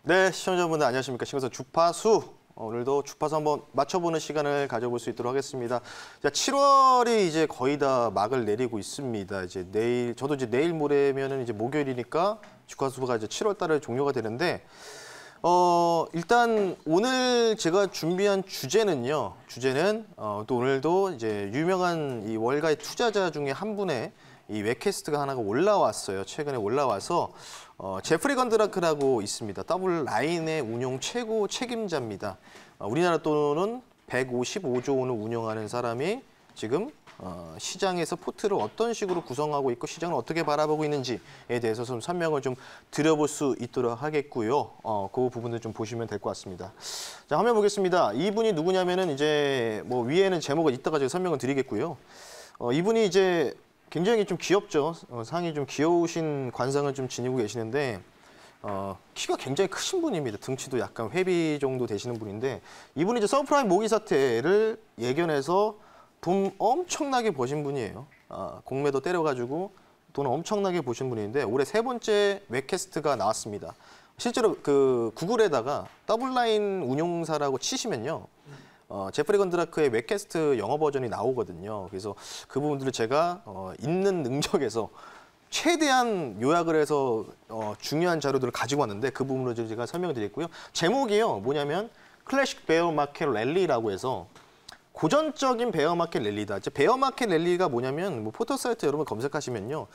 네, 시청자분들 안녕하십니까. 신건설 주파수. 오늘도 주파수 한번 맞춰보는 시간을 가져볼 수 있도록 하겠습니다. 자, 7월이 이제 거의 다 막을 내리고 있습니다. 이제 내일, 저도 이제 내일 모레면은 이제 목요일이니까 주파수가 이제 7월 달에 종료가 되는데, 일단 오늘 제가 준비한 주제는요. 또 오늘도 이제 유명한 이 월가의 투자자 중에 한 분의 이 웹캐스트가 하나가 올라왔어요. 최근에 올라와서 제프리 건드라크라고 있습니다. 더블 라인의 운용 최고 책임자입니다. 우리나라 돈은 155조 원을 운영하는 사람이 지금 시장에서 포트를 어떤 식으로 구성하고 있고 시장을 어떻게 바라보고 있는지에 대해서 좀 설명을 좀 드려볼 수 있도록 하겠고요. 그 부분을 좀 보시면 될 것 같습니다. 자, 화면 보겠습니다. 이분이 누구냐면은 이제 뭐 위에는 제목을 이따가 제가 설명을 드리겠고요. 이분이 이제 굉장히 좀 귀엽죠. 상이 좀 귀여우신 관상을 좀 지니고 계시는데 키가 굉장히 크신 분입니다. 등치도 약간 회비 정도 되시는 분인데 이분이 이제 서브프라임 모기 사태를 예견해서 돈 엄청나게 버신 분이에요. 공매도 때려가지고 돈 엄청나게 버신 분인데 올해 3번째 웹캐스트가 나왔습니다. 실제로 그 구글에다가 더블라인 운용사라고 치시면요. 제프리 건드라크의 웹캐스트 영어 버전이 나오거든요. 그래서 그 부분들을 제가 있는 능력에서 최대한 요약을 해서 중요한 자료들을 가지고 왔는데 그 부분으로 제가 설명을 드렸고요. 제목이요. 뭐냐면 클래식 베어 마켓 랠리라고 해서 고전적인 베어 마켓 랠리다. 베어 마켓 랠리가 뭐냐면 뭐 포털 사이트 여러분 검색하시면요.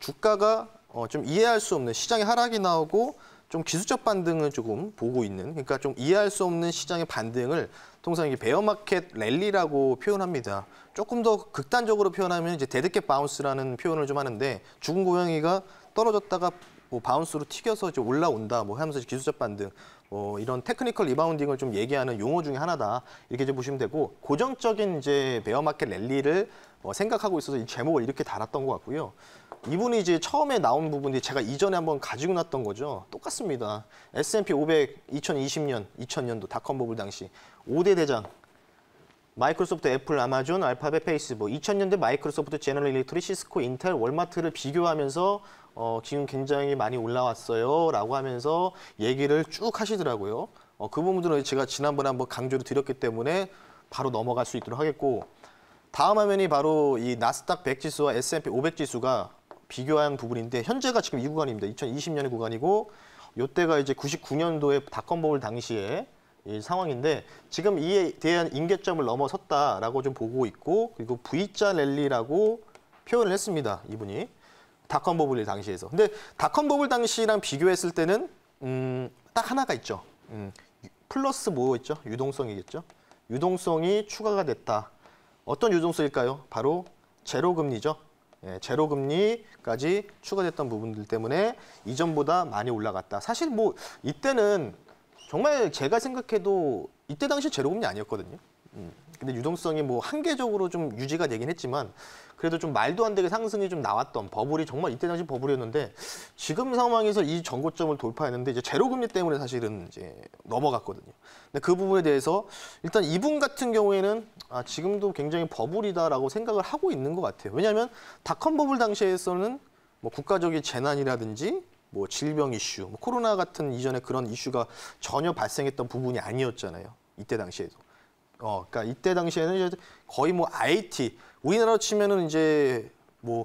주가가 좀 이해할 수 없는 시장의 하락이 나오고 좀 기술적 반등을 조금 보고 있는, 그러니까 좀 이해할 수 없는 시장의 반등을 통상 이게 베어마켓 랠리라고 표현합니다. 조금 더 극단적으로 표현하면 이제 데드캣 바운스라는 표현을 좀 하는데 죽은 고양이가 떨어졌다가 뭐 바운스로 튀겨서 이제 올라온다, 뭐 하면서 기술적 반등, 이런 테크니컬 리바운딩을 좀 얘기하는 용어 중에 하나다 이렇게 이제 보시면 되고 고정적인 이제 베어마켓 랠리를 생각하고 있어서 이 제목을 이렇게 달았던 것 같고요. 이분이 이제 처음에 나온 부분이 제가 이전에 한번 가지고 놨던 거죠. 똑같습니다. S&P 500 2020년, 2000년도 닷컴 버블 당시 5대 대장 마이크로소프트, 애플, 아마존, 알파벳, 페이스북 2000년대 마이크로소프트, 제너럴 일렉트릭, 시스코, 인텔, 월마트를 비교하면서 지금 굉장히 많이 올라왔어요 라고 하면서 얘기를 쭉 하시더라고요. 그 부분들은 제가 지난번에 한번 강조를 드렸기 때문에 바로 넘어갈 수 있도록 하겠고 다음 화면이 바로 이 나스닥 100 지수와 S&P 500 지수가 비교한 부분인데 현재가 지금 이 구간입니다. 2020년의 구간이고 이때가 이제 99년도에 닷컴 버블 당시에 이 상황인데 지금 이에 대한 임계점을 넘어섰다라고 좀 보고 있고 그리고 V자 랠리라고 표현을 했습니다. 이분이 닷컴 버블 당시에서. 근데 닷컴 버블 당시랑 비교했을 때는 딱 하나가 있죠. 플러스 뭐였죠? 유동성이겠죠. 유동성이 추가가 됐다. 어떤 유동성일까요? 바로 제로금리죠. 제로금리까지 추가됐던 부분들 때문에 이전보다 많이 올라갔다. 사실 뭐 이때는 정말 제가 생각해도 이때 당시 제로금리 아니었거든요. 근데 유동성이 뭐 한계적으로 좀 유지가 되긴 했지만 그래도 좀 말도 안 되게 상승이 좀 나왔던 버블이 정말 이때 당시 버블이었는데 지금 상황에서 이 전고점을 돌파했는데 이제 제로금리 때문에 사실은 이제 넘어갔거든요. 근데 그 부분에 대해서 일단 이분 같은 경우에는 지금도 굉장히 버블이다라고 생각을 하고 있는 것 같아요. 왜냐하면 닷컴 버블 당시에서는 뭐 국가적인 재난이라든지 뭐 질병 이슈, 뭐 코로나 같은 이전에 그런 이슈가 전혀 발생했던 부분이 아니었잖아요. 이때 당시에도. 그러니까 이때 당시에는 이제 거의 뭐 IT, 우리나라로 치면은 이제 뭐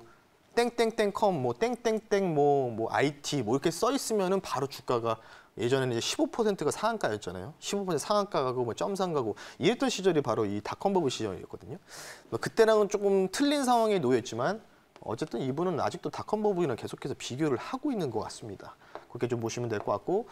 땡땡땡컴, 뭐 땡땡땡 뭐 IT 뭐 이렇게 써 있으면은 바로 주가가 예전에는 이제 15%가 상한가였잖아요. 15% 상한가 가고 뭐 점상 가고 이랬던 시절이 바로 이 닷컴 버블 시절이었거든요. 그때랑은 조금 틀린 상황에 놓여 있지만 어쨌든 이분은 아직도 닷컴 버블이랑 계속해서 비교를 하고 있는 것 같습니다. 그렇게 좀 보시면 될 것 같고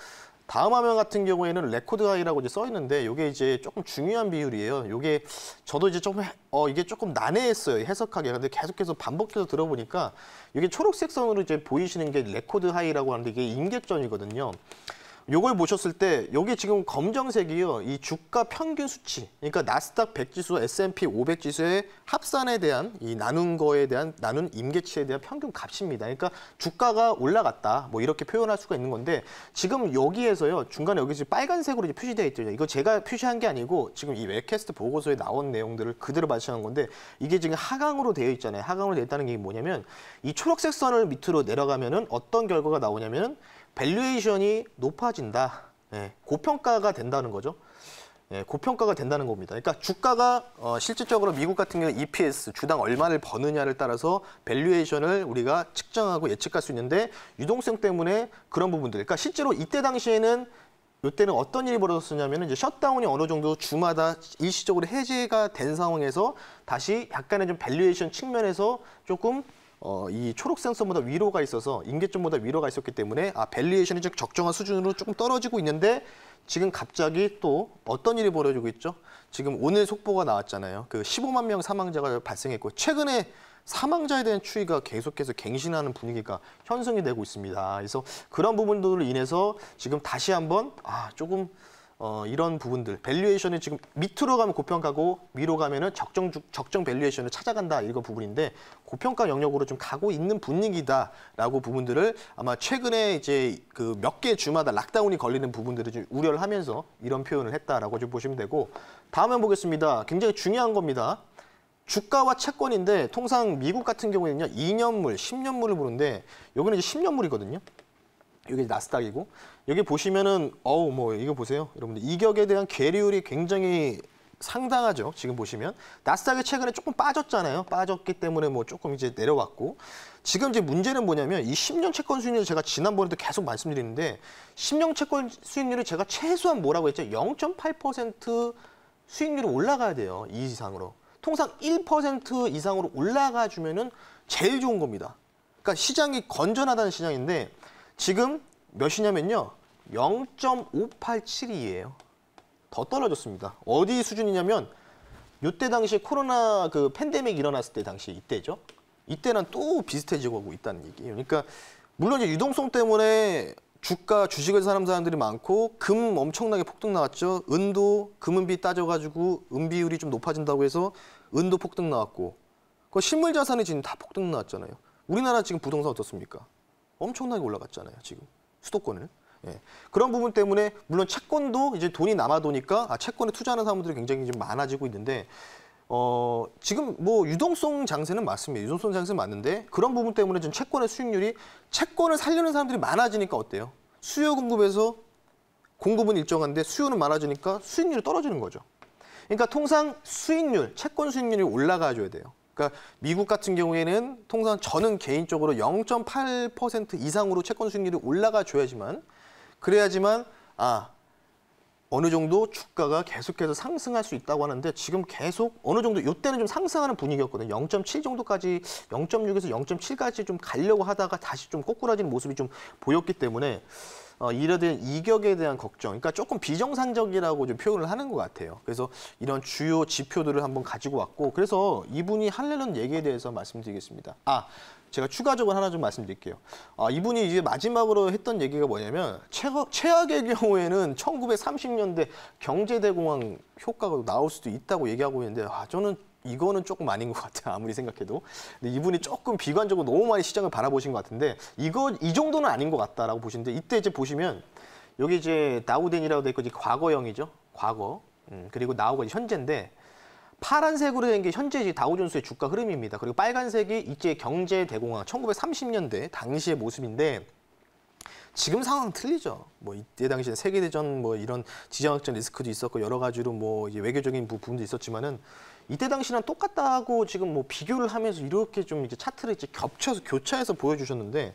다음 화면 같은 경우에는 레코드 하이라고 이제 써 있는데 이게 이제 조금 중요한 비율이에요. 이게 저도 이제 조금 이게 조금 난해했어요. 해석하기. 근데 계속해서 반복해서 들어보니까 이게 초록색 선으로 이제 보이시는 게 레코드 하이라고 하는데 이게 임계점이거든요. 요걸 보셨을 때 여기 지금 검정색이요. 이 주가 평균 수치. 그러니까 나스닥 100 지수, S&P 500 지수의 합산에 대한 이 나눈 거에 대한 나눈 임계치에 대한 평균 값입니다. 그러니까 주가가 올라갔다. 뭐 이렇게 표현할 수가 있는 건데 지금 여기에서요. 중간에 여기 지금 빨간색으로 이제 표시되어 있죠. 이거 제가 표시한 게 아니고 지금 이 웹캐스트 보고서에 나온 내용들을 그대로 발표한 건데 이게 지금 하강으로 되어 있잖아요. 하강으로 되어 있다는 게 뭐냐면 이 초록색 선을 밑으로 내려가면은 어떤 결과가 나오냐면은 밸류에이션이 높아진다. 예, 고평가가 된다는 거죠. 예, 고평가가 된다는 겁니다. 그러니까 주가가 실질적으로 미국 같은 경우 EPS, 주당 얼마를 버느냐를 따라서 밸류에이션을 우리가 측정하고 예측할 수 있는데 유동성 때문에 그런 부분들. 그러니까 실제로 이때 당시에는 이때는 어떤 일이 벌어졌었냐면 이제 셧다운이 어느 정도 주마다 일시적으로 해제가 된 상황에서 다시 약간의 좀 밸류에이션 측면에서 조금 이 초록 생선보다 위로가 있어서 임계점보다 위로가 있었기 때문에 밸류에이션이 좀 적정한 수준으로 조금 떨어지고 있는데 지금 갑자기 또 어떤 일이 벌어지고 있죠? 지금 오늘 속보가 나왔잖아요. 그 15만 명 사망자가 발생했고 최근에 사망자에 대한 추이가 계속해서 갱신하는 분위기가 형성이 되고 있습니다. 그래서 그런 부분들로 인해서 지금 다시 한번 조금 이런 부분들 밸류에이션이 지금 밑으로 가면 고평가고 위로 가면은 적정 밸류에이션을 찾아간다 이거 부분인데 고평가 영역으로 좀 가고 있는 분위기다라고 부분들을 아마 최근에 이제 그 몇 개 주마다 락다운이 걸리는 부분들을 좀 우려를 하면서 이런 표현을 했다라고 좀 보시면 되고 다음에 보겠습니다. 굉장히 중요한 겁니다. 주가와 채권인데 통상 미국 같은 경우에는요 2년물, 10년물을 보는데 여기는 이제 10년물이거든요. 이게 나스닥이고 여기 보시면은 뭐 이거 보세요. 여러분들 이격에 대한 계리율이 굉장히 상당하죠. 지금 보시면 나스닥이 최근에 조금 빠졌잖아요. 빠졌기 때문에 뭐 조금 이제 내려왔고 지금 이제 문제는 뭐냐면 이 10년 채권 수익률을 제가 지난번에도 계속 말씀드리는데 10년 채권 수익률이 제가 최소한 뭐라고 했죠? 0.8% 수익률이 올라가야 돼요. 이 이상으로. 통상 1% 이상으로 올라가 주면은 제일 좋은 겁니다. 그러니까 시장이 건전하다는 시장인데 지금 몇이냐면요. 0.587이에요. 더 떨어졌습니다. 어디 수준이냐면 이때 당시에 코로나 그 팬데믹 일어났을 때 당시 이때죠. 이때는 또 비슷해지고 있다는 얘기예요. 그러니까 물론 이제 유동성 때문에 주가 주식을 사는 사람들이 많고 금 엄청나게 폭등 나왔죠. 은도 금은비 따져가지고 은비율이 좀 높아진다고 해서 은도 폭등 나왔고 그 실물 자산이 지금 다 폭등 나왔잖아요. 우리나라 지금 부동산 어떻습니까? 엄청나게 올라갔잖아요. 지금 수도권을. 예. 그런 부분 때문에 물론 채권도 이제 돈이 남아도니까 채권에 투자하는 사람들이 굉장히 좀 많아지고 있는데 지금 뭐 유동성 장세는 맞습니다. 유동성 장세는 맞는데 그런 부분 때문에 지금 채권의 수익률이 채권을 살려는 사람들이 많아지니까 어때요? 수요 공급에서 공급은 일정한데 수요는 많아지니까 수익률이 떨어지는 거죠. 그러니까 통상 수익률, 채권 수익률이 올라가줘야 돼요. 그러니까 미국 같은 경우에는 통상 저는 개인적으로 0.8% 이상으로 채권 수익률이 올라가줘야지만 그래야지만 어느 정도 주가가 계속해서 상승할 수 있다고 하는데 지금 계속 어느 정도 이때는 좀 상승하는 분위기였거든요. 0.7 정도까지 0.6에서 0.7까지 좀 가려고 하다가 다시 좀 꼬꾸라지는 모습이 좀 보였기 때문에 이에 대한 이격에 대한 걱정, 그러니까 조금 비정상적이라고 좀 표현을 하는 것 같아요. 그래서 이런 주요 지표들을 한번 가지고 왔고 그래서 이분이 하려는 얘기에 대해서 말씀드리겠습니다. 제가 추가적으로 하나 좀 말씀드릴게요. 이분이 이제 마지막으로 했던 얘기가 뭐냐면 최악의 경우에는 1930년대 경제대공황 효과가 나올 수도 있다고 얘기하고 있는데 저는 이거는 조금 아닌 것 같아요. 아무리 생각해도. 근데 이분이 조금 비관적으로 너무 많이 시장을 바라보신 것 같은데 이 정도는 아닌 것 같다라고 보시는데 이때 이제 보시면 여기 이제 나우덴이라고 돼 있고 이제 과거형이죠. 과거. 그리고 나우가 현재인데 파란색으로 된 게 현재 다우존스의 주가 흐름입니다. 그리고 빨간색이 이제 경제 대공황 1930년대 당시의 모습인데 지금 상황 틀리죠. 뭐 이때 당시에 세계대전 뭐 이런 지정학적 리스크도 있었고 여러 가지로 뭐 이제 외교적인 부분도 있었지만은 이때 당시랑 똑같다고 지금 뭐 비교를 하면서 이렇게 좀 이제 차트를 이제 교차해서 보여주셨는데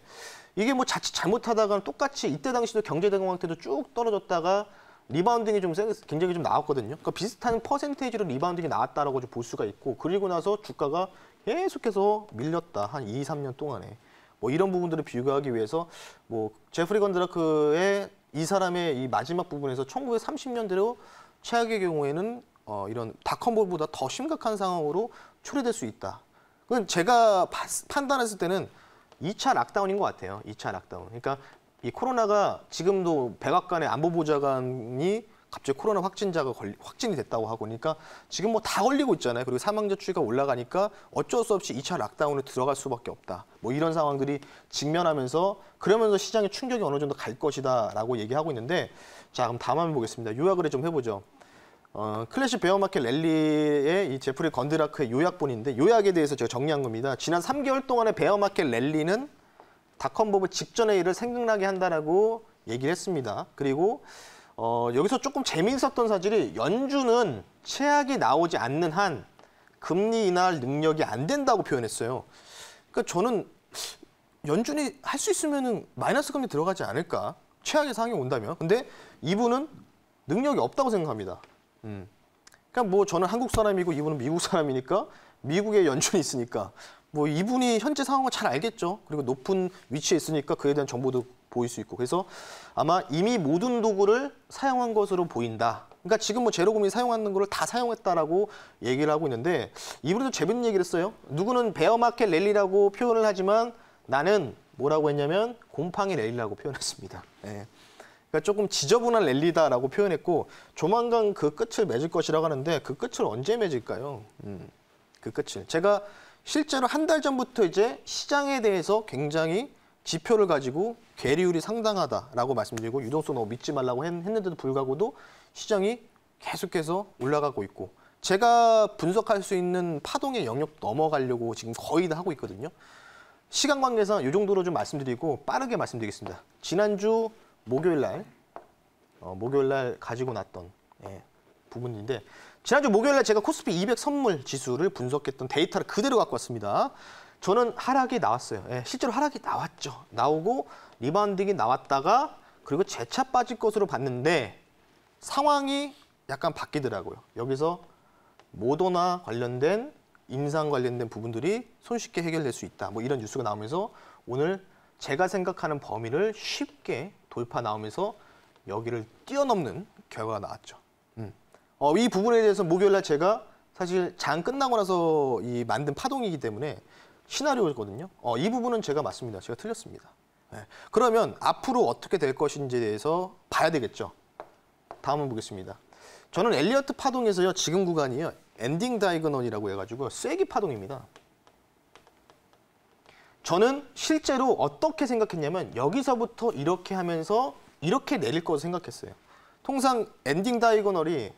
이게 뭐 자칫 잘못하다가는 똑같이 이때 당시도 경제 대공황 때도 쭉 떨어졌다가 리바운딩이 좀 굉장히 좀 나왔거든요. 그러니까 비슷한 퍼센테이지로 리바운딩이 나왔다라고 좀 볼 수가 있고 그리고 나서 주가가 계속해서 밀렸다. 한 2, 3년 동안에. 뭐 이런 부분들을 비교하기 위해서 뭐 제프리 건드라크의 이 사람의 이 마지막 부분에서 1930년대로 최악의 경우에는 이런 닷컴볼보다 더 심각한 상황으로 초래될 수 있다. 그건 제가 판단했을 때는 2차 락다운인 것 같아요. 2차 락다운. 그러니까 이 코로나가 지금도 백악관의 안보보좌관이 갑자기 코로나 확진자가 확진이 됐다고 하고 그러니까 지금 뭐 다 걸리고 있잖아요. 그리고 사망자 추이가 올라가니까 어쩔 수 없이 2차 락다운에 들어갈 수밖에 없다. 뭐 이런 상황들이 직면하면서 그러면서 시장에 충격이 어느 정도 갈 것이다라고 얘기하고 있는데 자 그럼 다음 한번 보겠습니다. 요약을 좀 해보죠. 클래식 베어마켓 랠리의 이 제프리 건드라크의 요약본인데 요약에 대해서 제가 정리한 겁니다. 지난 3개월 동안의 베어마켓 랠리는 닷컴버블 직전의 일을 생각나게 한다라고 얘기를 했습니다. 그리고 여기서 조금 재미있었던 사실이 연준은 최악이 나오지 않는 한 금리 인하할 능력이 안 된다고 표현했어요. 그러니까 저는 연준이 할 수 있으면은 마이너스 금리 들어가지 않을까? 최악의 상황이 온다면. 근데 이분은 능력이 없다고 생각합니다. 그러니까 뭐 저는 한국 사람이고 이분은 미국 사람이니까 미국에 연준이 있으니까 뭐 이분이 현재 상황을 잘 알겠죠. 그리고 높은 위치에 있으니까 그에 대한 정보도 보일 수 있고. 그래서 아마 이미 모든 도구를 사용한 것으로 보인다. 그러니까 지금 뭐 제로금리 사용하는 거를 다 사용했다라고 얘기를 하고 있는데 이분도 재밌는 얘기를 했어요. 누구는 베어마켓 랠리라고 표현을 하지만 나는 뭐라고 했냐면 곰팡이 랠리라고 표현했습니다. 예. 그러니까 조금 지저분한 랠리다라고 표현했고 조만간 그 끝을 맺을 것이라고 하는데 그 끝을 언제 맺을까요? 그 끝을. 제가 실제로 한 달 전부터 이제 시장에 대해서 굉장히 지표를 가지고 괴리율이 상당하다라고 말씀드리고 유동성 너무 믿지 말라고 했는데도 불구하고도 시장이 계속해서 올라가고 있고 제가 분석할 수 있는 파동의 영역 넘어가려고 지금 거의 다 하고 있거든요. 시간 관계상 이 정도로 좀 말씀드리고 빠르게 말씀드리겠습니다. 지난주 목요일 날 가지고 났던 부분인데 지난주 목요일 날 제가 코스피 200 선물 지수를 분석했던 데이터를 그대로 갖고 왔습니다. 저는 하락이 나왔어요. 실제로 하락이 나왔죠. 나오고 리바운딩이 나왔다가 그리고 재차 빠질 것으로 봤는데 상황이 약간 바뀌더라고요. 여기서 모더나 관련된 임상 관련된 부분들이 손쉽게 해결될 수 있다. 뭐 이런 뉴스가 나오면서 오늘 제가 생각하는 범위를 쉽게 돌파 나오면서 여기를 뛰어넘는 결과가 나왔죠. 이 부분에 대해서 목요일 날 제가 사실 장 끝나고 나서 만든 파동이기 때문에 시나리오거든요. 이 부분은 제가 맞습니다. 제가 틀렸습니다. 그러면 앞으로 어떻게 될 것인지에 대해서 봐야 되겠죠. 다음은 보겠습니다. 저는 엘리어트 파동에서요. 지금 구간이요. 엔딩 다이거널이라고 해가지고 쐐기 파동입니다. 저는 실제로 어떻게 생각했냐면 여기서부터 이렇게 하면서 이렇게 내릴 거로 생각했어요. 통상 엔딩 다이거널이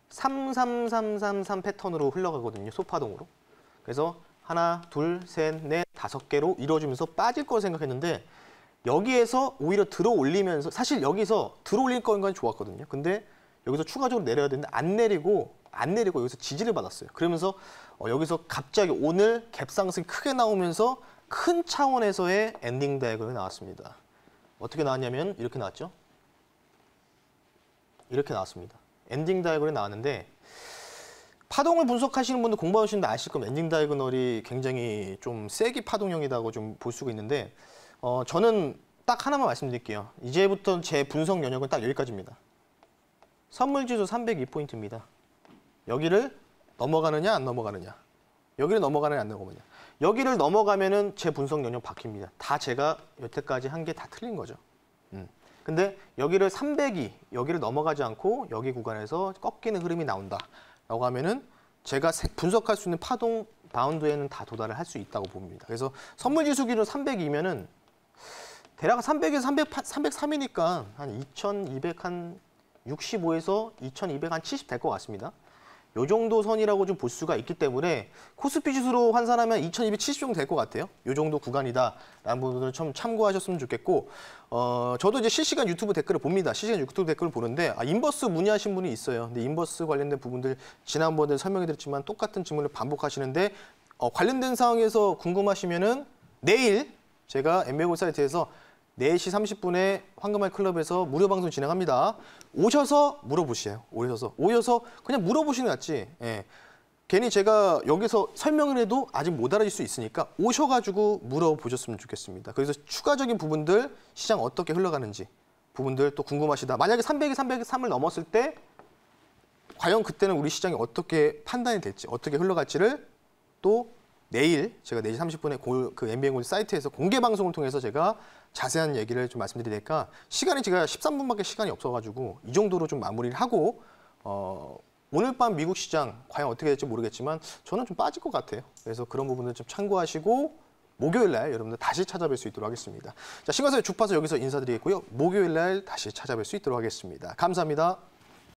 33333 패턴으로 흘러가거든요. 소파동으로. 그래서 하나, 둘, 셋, 넷, 5개로 이루어지면서 빠질 거로 생각했는데 여기에서 오히려 들어 올리면서 사실 여기서 들어 올릴 건 좋았거든요. 근데 여기서 추가적으로 내려야 되는데 안 내리고 여기서 지지를 받았어요. 그러면서 여기서 갑자기 오늘 갭상승이 크게 나오면서 큰 차원에서의 엔딩 다이어그램이 나왔습니다. 어떻게 나왔냐면 이렇게 나왔죠. 이렇게 나왔습니다. 엔딩 다이어그램이 나왔는데 파동을 분석하시는 분들 공부하시는데 아실 겁니다. 엔딩 다이어그널이 굉장히 좀 세게 파동형이라고 좀 볼 수가 있는데 저는 딱 하나만 말씀드릴게요. 이제부터 제 분석 영역은 딱 여기까지입니다. 선물지수 302포인트입니다. 여기를 넘어가느냐 안 넘어가느냐. 여기를 넘어가느냐 안 넘어가느냐. 여기를 넘어가면은 제 분석 영역 바뀝니다. 다 제가 여태까지 한 게 다 틀린 거죠. 근데 여기를 302, 여기를 넘어가지 않고 여기 구간에서 꺾이는 흐름이 나온다라고 하면은 제가 분석할 수 있는 파동 바운드에는 다 도달을 할 수 있다고 봅니다. 그래서 선물지수 기준 300이면은 대략 300에서 303이니까 한 2265에서 2270 될 것 같습니다. 요 정도 선이라고 좀 볼 수가 있기 때문에 코스피 지수로 환산하면 2270 정도 될 것 같아요. 요 정도 구간이다라는 부분을 좀 참고하셨으면 좋겠고 저도 이제 실시간 유튜브 댓글을 봅니다. 실시간 유튜브 댓글을 보는데 인버스 문의하신 분이 있어요. 근데 인버스 관련된 부분들 지난번에 설명해드렸지만 똑같은 질문을 반복하시는데 관련된 상황에서 궁금하시면은 내일 제가 엠베고 사이트에서 4시 30분에 황금알 클럽에서 무료 방송 진행합니다. 오셔서 물어보세요. 오셔서 그냥 물어보시는 게 낫지. 괜히 제가 여기서 설명을 해도 아직 못 알아질 수 있으니까 오셔가지고 물어보셨으면 좋겠습니다. 그래서 추가적인 부분들, 시장 어떻게 흘러가는지 부분들 또 궁금하시다. 만약에 300이 303을 넘었을 때 과연 그때는 우리 시장이 어떻게 판단이 될지, 어떻게 흘러갈지를 또 내일 제가 4시 30분에 그 MBN 사이트에서 공개 방송을 통해서 제가 자세한 얘기를 좀 말씀드리니까 시간이 제가 13분밖에 시간이 없어가지고 이 정도로 좀 마무리를 하고 오늘 밤 미국 시장 과연 어떻게 될지 모르겠지만 저는 좀 빠질 것 같아요. 그래서 그런 부분을 좀 참고하시고 목요일 날 여러분들 다시 찾아뵐 수 있도록 하겠습니다. 자, 신광사의 주파수 여기서 인사드리겠고요. 목요일 날 다시 찾아뵐 수 있도록 하겠습니다. 감사합니다.